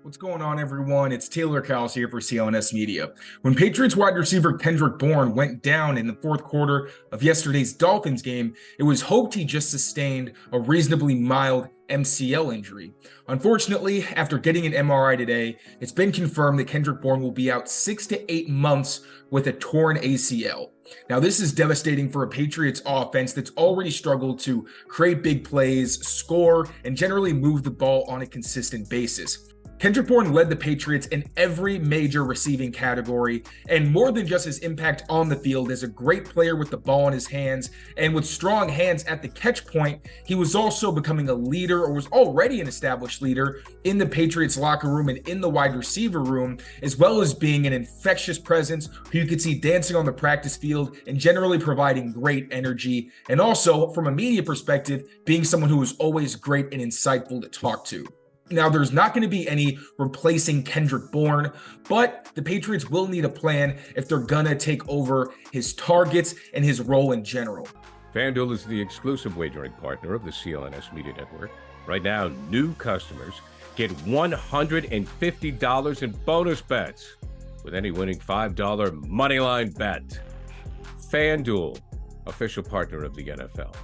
What's going on, everyone? It's Taylor Cowles here for CLNS Media. When Patriots wide receiver Kendrick Bourne went down in the fourth quarter of yesterday's Dolphins game, it was hoped he just sustained a reasonably mild MCL injury. Unfortunately, after getting an MRI today, it's been confirmed that Kendrick Bourne will be out 6 to 8 months with a torn ACL. Now, this is devastating for a Patriots offense that's already struggled to create big plays, score, and generally move the ball on a consistent basis. Kendrick Bourne led the Patriots in every major receiving category, and more than just his impact on the field as a great player with the ball in his hands and with strong hands at the catch point, he was also becoming a leader, or was already an established leader, in the Patriots locker room and in the wide receiver room, as well as being an infectious presence who you could see dancing on the practice field and generally providing great energy, and also, from a media perspective, being someone who was always great and insightful to talk to. Now, there's not going to be any replacing Kendrick Bourne, but the Patriots will need a plan if they're going to take over his targets and his role in general. FanDuel is the exclusive wagering partner of the CLNS Media Network. Right now, new customers get $150 in bonus bets with any winning $5 moneyline bet. FanDuel, official partner of the NFL.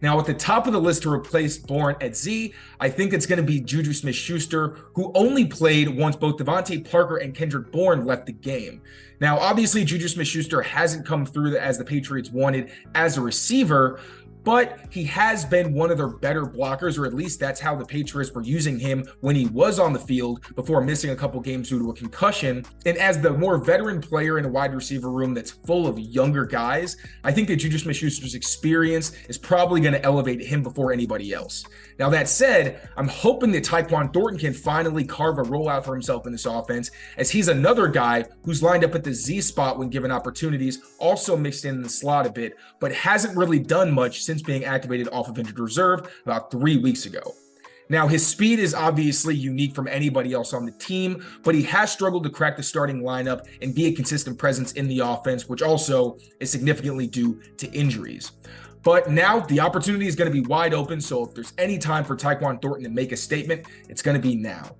Now, at the top of the list to replace Bourne at Z, I think it's going to be Juju Smith-Schuster, who only played once both Devontae Parker and Kendrick Bourne left the game. Now, obviously, Juju Smith-Schuster hasn't come through as the Patriots wanted as a receiver, but he has been one of their better blockers, or at least that's how the Patriots were using him when he was on the field before missing a couple games due to a concussion. And as the more veteran player in a wide receiver room that's full of younger guys, I think that Juju Smith-Schuster's experience is probably going to elevate him before anybody else. Now, that said, I'm hoping that Tyquan Thornton can finally carve a role out for himself in this offense, as he's another guy who's lined up at the Z spot when given opportunities, also mixed in the slot a bit, but hasn't really done much since being activated off of injured reserve about 3 weeks ago. Now, his speed is obviously unique from anybody else on the team, but he has struggled to crack the starting lineup and be a consistent presence in the offense, which also is significantly due to injuries. But now the opportunity is going to be wide open, so if there's any time for Tyquan Thornton to make a statement, it's going to be now.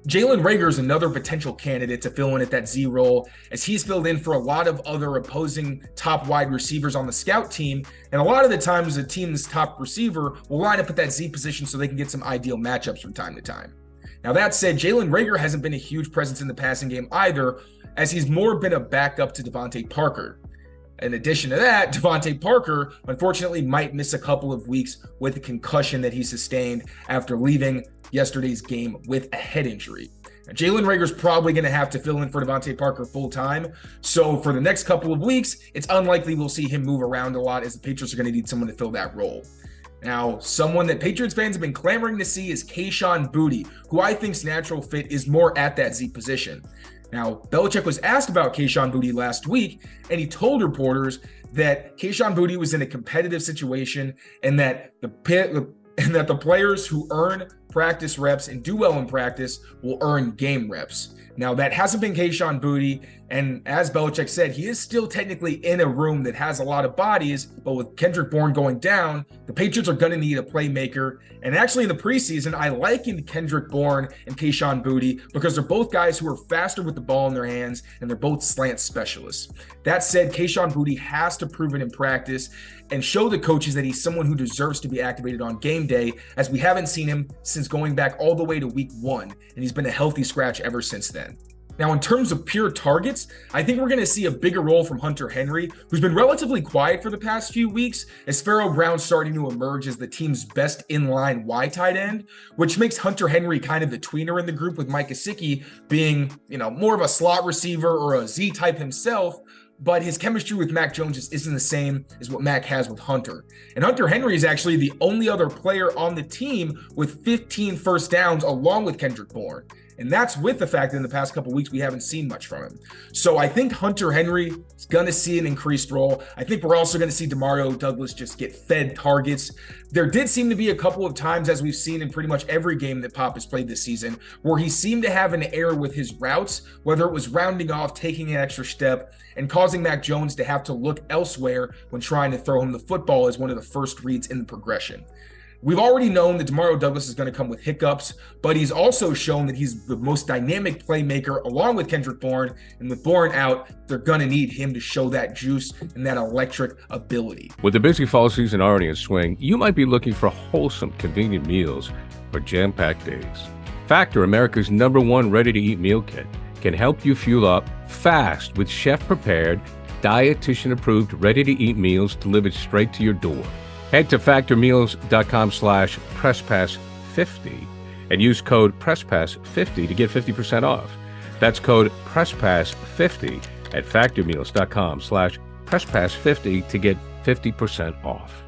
Jalen Reagor is another potential candidate to fill in at that Z role, as he's filled in for a lot of other opposing top wide receivers on the scout team, and a lot of the times a team's top receiver will line up at that Z position so they can get some ideal matchups from time to time. Now, that said, Jalen Reagor hasn't been a huge presence in the passing game either, as he's more been a backup to Devontae Parker. In addition to that, Devontae Parker, unfortunately, might miss a couple of weeks with a concussion that he sustained after leaving yesterday's game with a head injury. Now, Jalen Reagor's probably going to have to fill in for Devontae Parker full time. So for the next couple of weeks, it's unlikely we'll see him move around a lot, as the Patriots are going to need someone to fill that role. Now, someone that Patriots fans have been clamoring to see is Kayshon Boutte, who I think's natural fit is more at that Z position. Now, Belichick was asked about Kayshon Boutte last week, and he told reporters that Kayshon Boutte was in a competitive situation, and that the players who earn practice reps and do well in practice will earn game reps. Now, that hasn't been Kayshon Boutte, and as Belichick said, he is still technically in a room that has a lot of bodies, but with Kendrick Bourne going down, the Patriots are going to need a playmaker. And actually, in the preseason, I likened Kendrick Bourne and Kayshon Boutte because they're both guys who are faster with the ball in their hands, and they're both slant specialists. That said, Kayshon Boutte has to prove it in practice and show the coaches that he's someone who deserves to be activated on game day, as we haven't seen him since going back all the way to week 1, and he's been a healthy scratch ever since then. Now, in terms of pure targets, I think we're going to see a bigger role from Hunter Henry, who's been relatively quiet for the past few weeks, as Pharaoh Brown's starting to emerge as the team's best inline wide tight end, which makes Hunter Henry kind of the tweener in the group, with Mike Gesicki being, more of a slot receiver or a Z type himself. But his chemistry with Mac Jones just isn't the same as what Mac has with Hunter. And Hunter Henry is actually the only other player on the team with 15 first downs along with Kendrick Bourne. And that's with the fact that in the past couple of weeks, we haven't seen much from him. So I think Hunter Henry is going to see an increased role. I think we're also going to see Demario Douglas just get fed targets. There did seem to be a couple of times, as we've seen in pretty much every game that Pop has played this season, where he seemed to have an error with his routes, whether it was rounding off, taking an extra step, and causing Mac Jones to have to look elsewhere when trying to throw him the football as one of the first reads in the progression. We've already known that Demario Douglas is going to come with hiccups, but he's also shown that he's the most dynamic playmaker along with Kendrick Bourne. And with Bourne out, they're going to need him to show that juice and that electric ability. With the busy fall season already in swing, you might be looking for wholesome, convenient meals for jam-packed days. Factor, America's #1 ready-to-eat meal kit, can help you fuel up fast with chef-prepared, dietitian-approved, ready-to-eat meals delivered straight to your door. Head to factormeals.com/PressPass50 and use code PressPass50 to get 50% off. That's code PressPass50 at factormeals.com/PressPass50 to get 50% off.